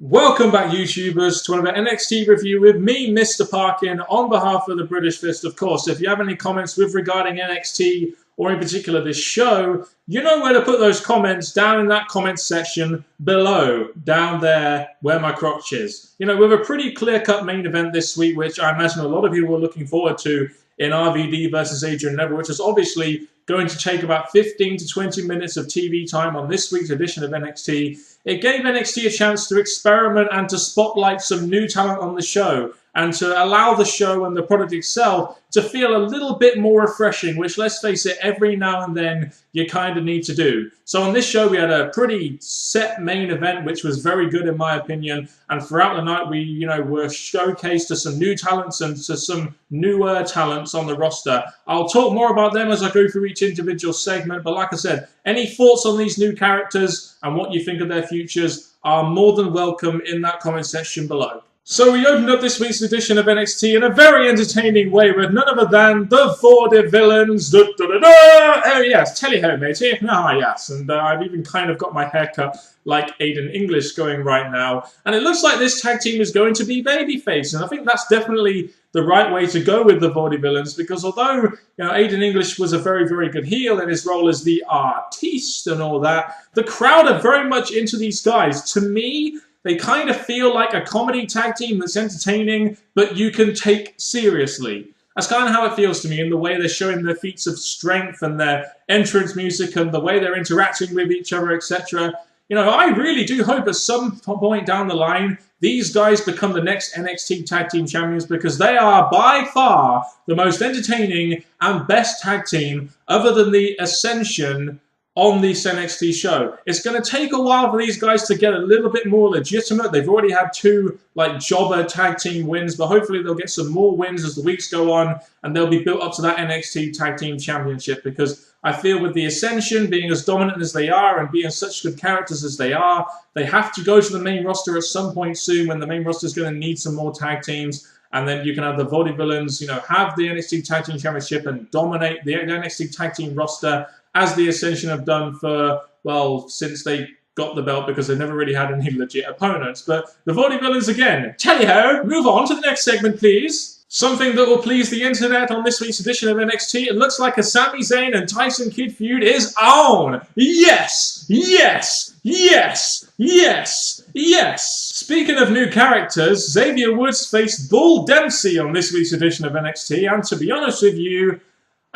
Welcome back, YouTubers, to another NXT review with me, Mr. Parkin, on behalf of the British Fist. Of course, if you have any comments regarding NXT or in particular this show, you know where to put those comments down in that comment section below, down there where my crotch is. You know, with a pretty clear-cut main event this week, which I imagine a lot of you were looking forward to in RVD versus Adrian Neville, which is obviously going to take about 15 to 20 minutes of TV time on this week's edition of NXT. It gave NXT a chance to experiment and to spotlight some new talent on the show and to allow the show and the product itself to feel a little bit more refreshing, which, let's face it, every now and then you kind of need to do. So on this show, we had a pretty set main event, which was very good in my opinion. And throughout the night, we, were showcased to some new talents and to some newer talents on the roster. I'll talk more about them as I go through each individual segment. But like I said, any thoughts on these new characters and what you think of their futures are more than welcome in that comment section below. So we opened up this week's edition of NXT in a very entertaining way with none other than the Fiend Villains. Oh yes, tally-ho matey. Ah yes, and I've even kind of got my haircut like Aiden English going right now. And it looks like this tag team is going to be babyface, and I think that's definitely the right way to go with the Fiend Villains, because although Aiden English was a very, very good heel in his role as the artiste and all that, the crowd are very much into these guys. To me, they kind of feel like a comedy tag team that's entertaining, but you can take seriously. That's kind of how it feels to me in the way they're showing their feats of strength and their entrance music and the way they're interacting with each other, etc. I really do hope at some point down the line, these guys become the next NXT Tag Team Champions, because they are by far the most entertaining and best tag team other than the Ascension on this NXT show. It's going to take a while for these guys to get a little bit more legitimate. They've already had two jobber tag team wins, but hopefully they'll get some more wins as the weeks go on and they'll be built up to that NXT Tag Team Championship, because I feel with the Ascension being as dominant as they are and being such good characters as they are, they have to go to the main roster at some point soon when the main roster is going to need some more tag teams. And then you can have the Fiend Villains, have the NXT Tag Team Championship and dominate the NXT Tag Team roster, as the Ascension have done for, well, since they got the belt, because they never really had any legit opponents. But the Fiend Villains again. Tally-ho, move on to the next segment, please. Something that will please the internet on this week's edition of NXT. It looks like a Sami Zayn and Tyson Kidd feud is on. Yes, yes, yes, yes, yes. Speaking of new characters, Xavier Woods faced Bull Dempsey on this week's edition of NXT. And to be honest with you,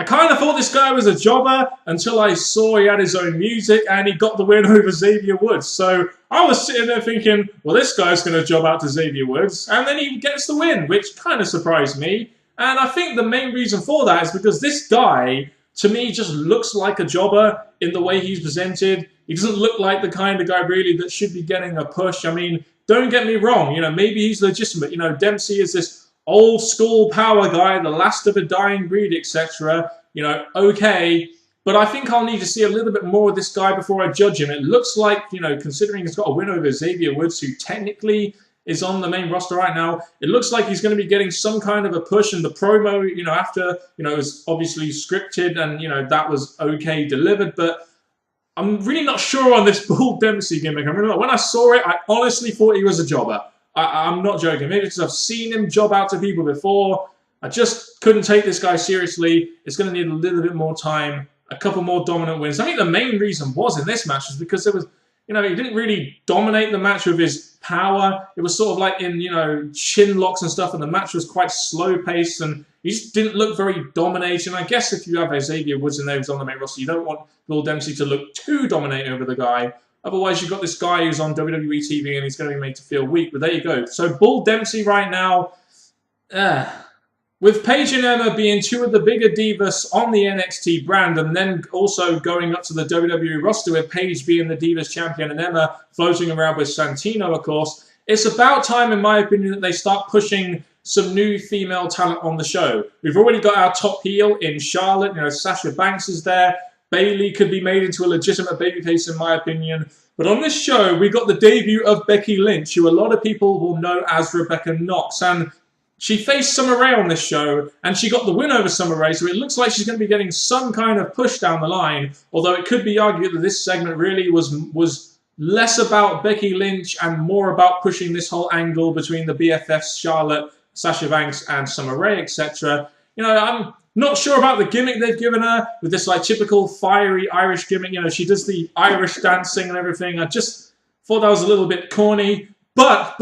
I kind of thought this guy was a jobber until I saw he had his own music and he got the win over Xavier Woods. So I was sitting there thinking, well, this guy's going to job out to Xavier Woods, and then he gets the win, which kind of surprised me. And I think the main reason for that is because this guy, to me, just looks like a jobber in the way he's presented. He doesn't look like the kind of guy really that should be getting a push. I mean, don't get me wrong, maybe he's legitimate. Dempsey is this old school power guy, the last of a dying breed, etc. Okay. But I think I'll need to see a little bit more of this guy before I judge him. It looks like, considering he's got a win over Xavier Woods, who technically is on the main roster right now, it looks like he's going to be getting some kind of a push. And the promo, after, was obviously scripted and, that was okay delivered. But I'm really not sure on this Bull Dempsey gimmick. I mean, when I saw it, I honestly thought he was a jobber. I'm not joking. Maybe because I've seen him job out to people before. I just couldn't take this guy seriously. It's going to need a little bit more time, a couple more dominant wins. I think the main reason was in this match was because there was, he didn't really dominate the match with his power. It was sort of like in, chin locks and stuff, and the match was quite slow-paced, and he just didn't look very dominating. I guess if you have Xavier Woods in there who's on the main roster, you don't want Bull Dempsey to look too dominating over the guy. Otherwise, you've got this guy who's on WWE TV and he's going to be made to feel weak. But there you go. So Bull Dempsey right now, with Paige and Emma being two of the bigger divas on the NXT brand, and then also going up to the WWE roster with Paige being the Divas Champion and Emma floating around with Santino, of course, it's about time, in my opinion, that they start pushing some new female talent on the show. We've already got our top heel in Charlotte. Sasha Banks is there. Bayley could be made into a legitimate babyface, in my opinion. But on this show, we got the debut of Becky Lynch, who a lot of people will know as Rebecca Knox. And she faced Summer Rae on this show, and she got the win over Summer Rae, so it looks like she's going to be getting some kind of push down the line, although it could be argued that this segment really was less about Becky Lynch and more about pushing this whole angle between the BFFs, Charlotte, Sasha Banks, and Summer Rae, etc. You know, I'm not sure about the gimmick they've given her with this like typical fiery Irish gimmick. You know, she does the Irish dancing and everything. I just thought that was a little bit corny. But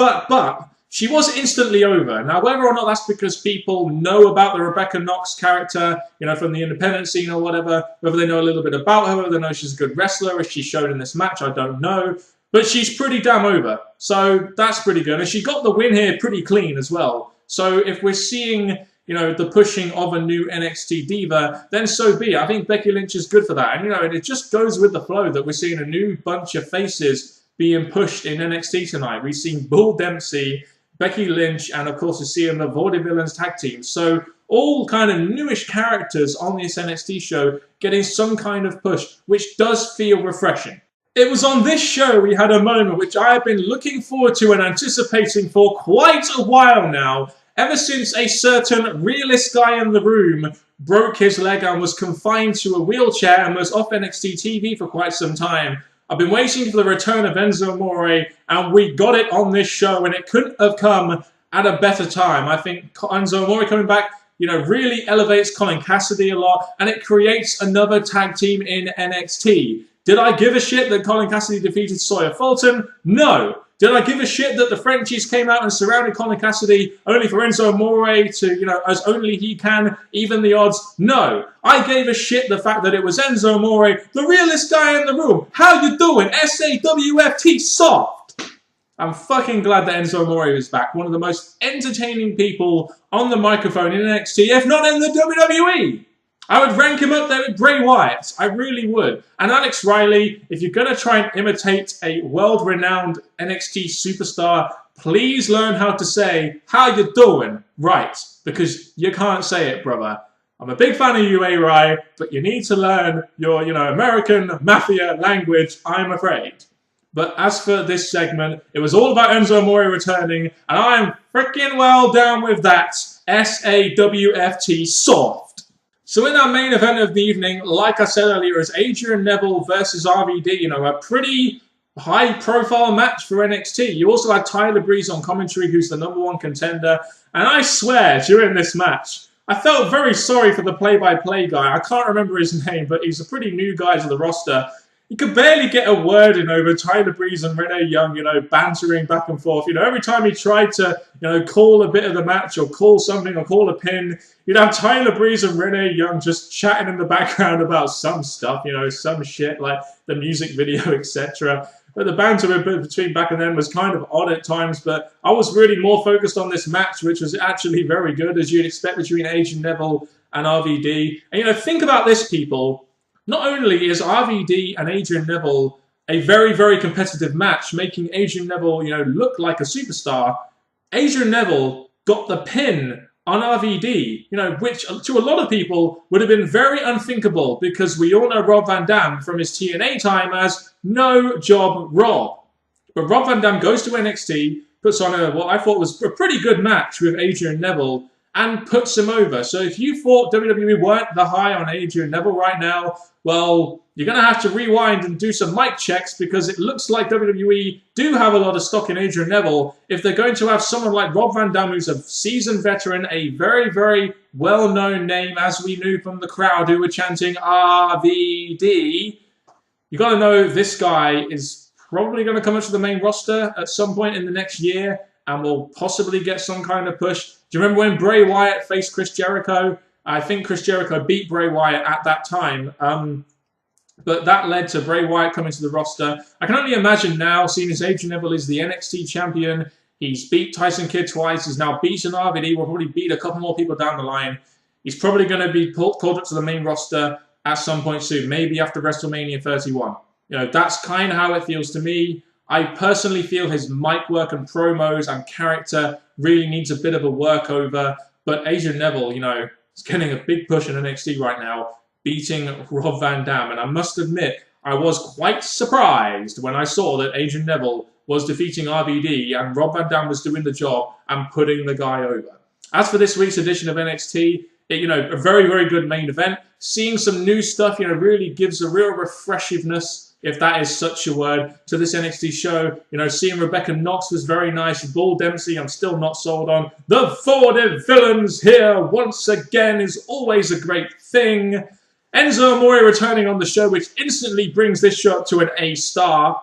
she was instantly over. Now, whether or not that's because people know about the Rebecca Knox character, you know, from the independent scene or whatever, whether they know a little bit about her, whether they know she's a good wrestler, as she showed in this match, I don't know. But she's pretty damn over. So that's pretty good. And she got the win here pretty clean as well. So if we're seeing, you know, the pushing of a new NXT diva, then so be it. I think Becky Lynch is good for that. And, you know, it just goes with the flow that we're seeing a new bunch of faces being pushed in NXT tonight. We've seen Bull Dempsey, Becky Lynch, and of course we're seeing the Fiend Villains tag team. So all kind of newish characters on this NXT show getting some kind of push, which does feel refreshing. It was on this show we had a moment which I have been looking forward to and anticipating for quite a while now, ever since a certain realist guy in the room broke his leg and was confined to a wheelchair and was off NXT TV for quite some time. I've been waiting for the return of Enzo Amore, and we got it on this show, and it couldn't have come at a better time. I think Enzo Amore coming back, you know, really elevates Colin Cassidy a lot, and it creates another tag team in NXT. Did I give a shit that Colin Cassidy defeated Sawyer Fulton? No. Did I give a shit that the Frenchies came out and surrounded Colin Cassidy only for Enzo Amore to, you know, as only he can, even the odds? No. I gave a shit the fact that it was Enzo Amore, the realest guy in the room. How you doing? SAWFT soft. I'm fucking glad that Enzo Amore is back. One of the most entertaining people on the microphone in NXT, if not in the WWE. I would rank him up there with Bray Wyatt. I really would. And Alex Riley, if you're going to try and imitate a world-renowned NXT superstar, please learn how to say, how you doing, right. Because you can't say it, brother. I'm a big fan of you, A-Rai, but you need to learn your, you know, American mafia language, I'm afraid. But as for this segment, it was all about Enzo Amore returning, and I'm freaking well down with that. SAWFT soft. So in our main event of the evening, like I said earlier, is Adrian Neville versus RVD. You know, a pretty high-profile match for NXT. You also had Tyler Breeze on commentary, who's the #1 contender. And I swear, during this match, I felt very sorry for the play-by-play guy. I can't remember his name, but he's a pretty new guy to the roster. He could barely get a word in over Tyler Breeze and Renee Young, you know, bantering back and forth. You know, every time he tried to, you know, call a bit of the match or call something or call a pin, you'd have Tyler Breeze and Renee Young just chatting in the background about some stuff, you know, some shit like the music video, etc. But the banter between back and then was kind of odd at times, but I was really more focused on this match, which was actually very good, as you'd expect between Adrian Neville and RVD. And, you know, think about this, people. Not only is RVD and Adrian Neville a very, very competitive match, making Adrian Neville, you know, look like a superstar, Adrian Neville got the pin on RVD, you know, which to a lot of people would have been very unthinkable because we all know Rob Van Dam from his TNA time as No Job Rob. But Rob Van Dam goes to NXT, puts on what I thought was a pretty good match with Adrian Neville, and puts him over. So if you thought WWE weren't the high on Adrian Neville right now, well, you're going to have to rewind and do some mic checks because it looks like WWE do have a lot of stock in Adrian Neville if they're going to have someone like Rob Van Dam, who's a seasoned veteran, a very, very well-known name, as we knew from the crowd who were chanting RVD. You got to know this guy is probably going to come up to the main roster at some point in the next year and will possibly get some kind of push. Do you remember when Bray Wyatt faced Chris Jericho? I think Chris Jericho beat Bray Wyatt at that time. But that led to Bray Wyatt coming to the roster. I can only imagine now, seeing as Adrian Neville is the NXT champion, he's beat Tyson Kidd twice, he's now beaten RVD, will probably beat a couple more people down the line. He's probably going to be called up to the main roster at some point soon, maybe after WrestleMania 31. You know, that's kind of how it feels to me. I personally feel his mic work and promos and character really needs a bit of a workover. But Adrian Neville, you know, is getting a big push in NXT right now, beating Rob Van Dam. And I must admit, I was quite surprised when I saw that Adrian Neville was defeating RVD and Rob Van Dam was doing the job and putting the guy over. As for this week's edition of NXT, you know, a very, very good main event. Seeing some new stuff, you know, really gives a real refreshiveness if that is such a word, to this NXT show. You know, seeing Rebecca Knox was very nice. Bull Dempsey, I'm still not sold on. The Fiend Villains here once again is always a great thing. Enzo Amore returning on the show, which instantly brings this show up to an A star.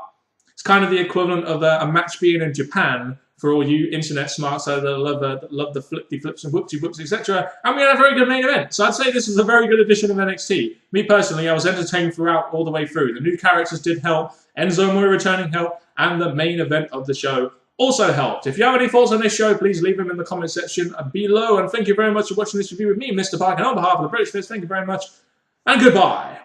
It's kind of the equivalent of a match being in Japan for all you internet smarts that love the flippy flips and whoopsie whoops, etc. And we had a very good main event. So I'd say this was a very good addition of NXT. Me personally, I was entertained throughout all the way through. The new characters did help. Enzo Amore returning helped. And the main event of the show also helped. If you have any thoughts on this show, please leave them in the comment section below. And thank you very much for watching this review with me, Mr. Parkin, on behalf of the British Fist. Thank you very much. And goodbye.